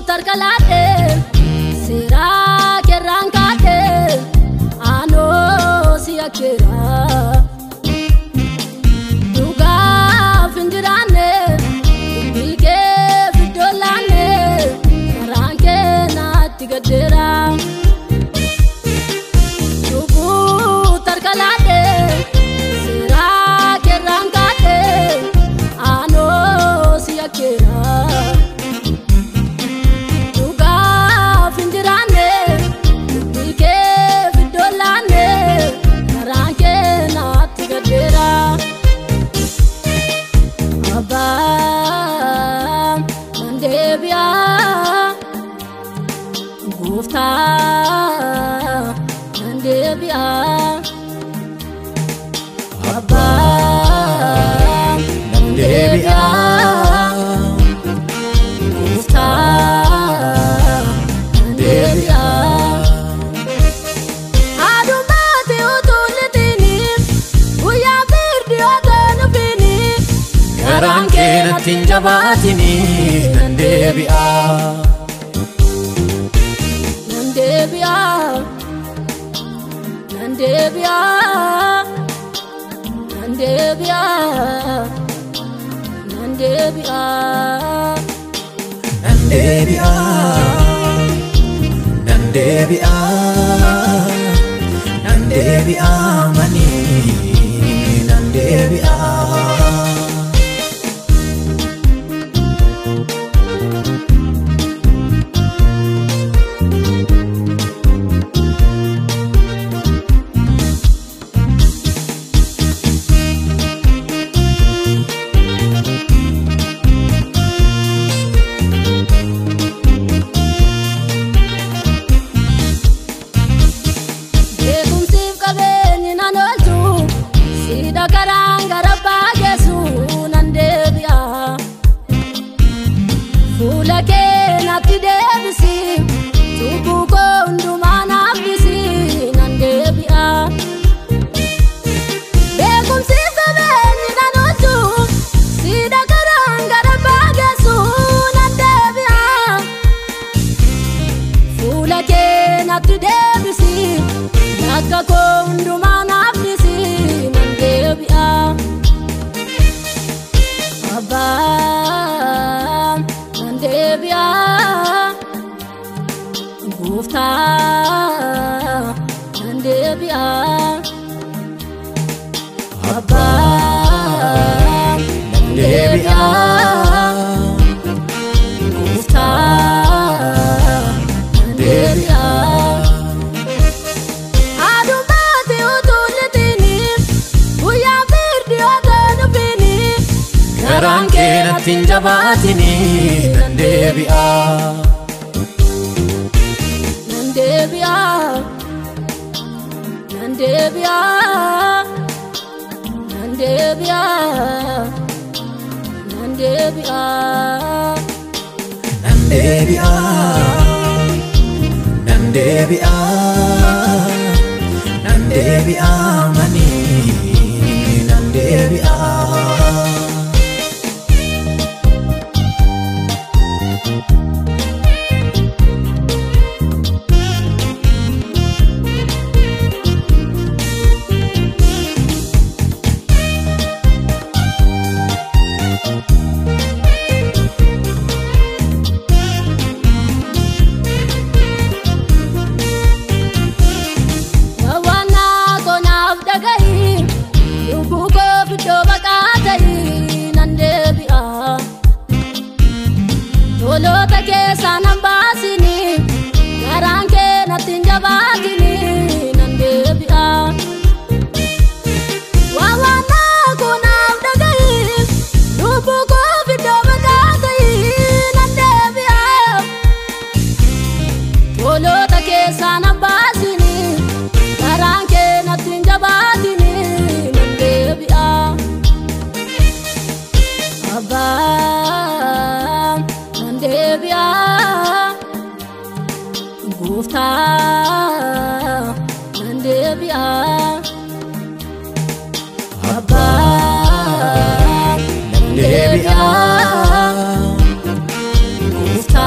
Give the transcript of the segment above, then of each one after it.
tarkalate sera kerankate ano siakera duga findirane bige vidolane ranke na tigadera dugu tarkalate sera kerankate ano siakera Gufta Nandebia Abba Nandebia Gufta Nandebia Adumati utulitini Uya birdi otanubini Karanke natinjabatini Nandebia Nandebia, Nandebia, Nandebia, Nandebia, Nandebia, Nandebia, mani, Nandebia. Gufta Nandebia Abba Nandebia Gufta Nandebia Adumati utulitini Uya birdi otanubini Karanke natinjabatini Nandebia Nandebia, Nandebia, Nandebia, Nandebia, Nandebia, Nandebia, Nandebia, mani, Nandebia. Gufta Nandebia Abba Nandebia Gufta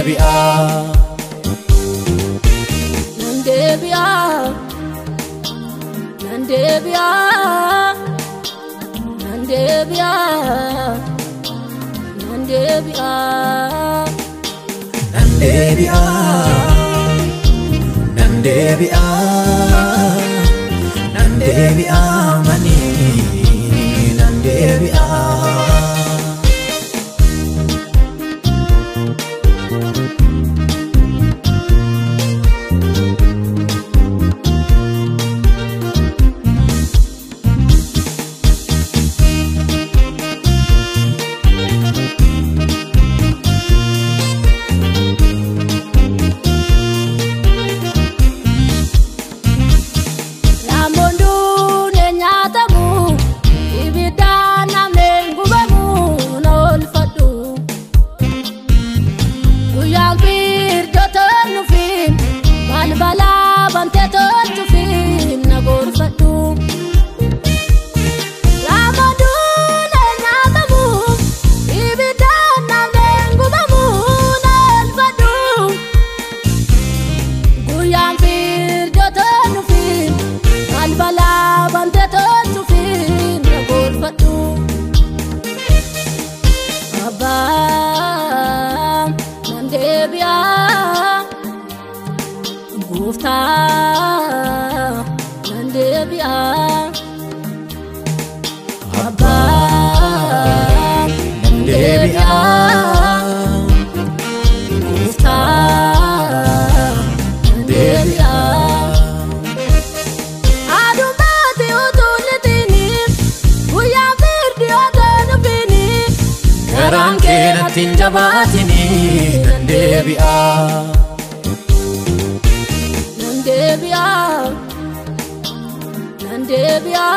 deebi'a. Nan deebi'a, nan deebi'a, nan deebi'a, nan deebi'a, Nan deebi'a, nan deebi'a, nan deebi'a mani, nan deebi'a. Nan deebi'a, Abba, nan deebi'a. Nan deebi'a. Adumaati utullitini, guyyaa firdi otoon ufini. Garaan kee natti hin jabaatini, nan deebi'a. Nan deebi'a, nan deebi'a,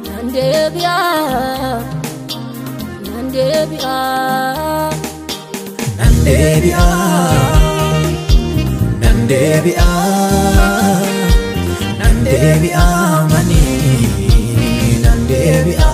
nan deebi'a, nan deebi'a, Nan deebi'a, nan deebi'a, nan deebi'a mani, nan deebi'a.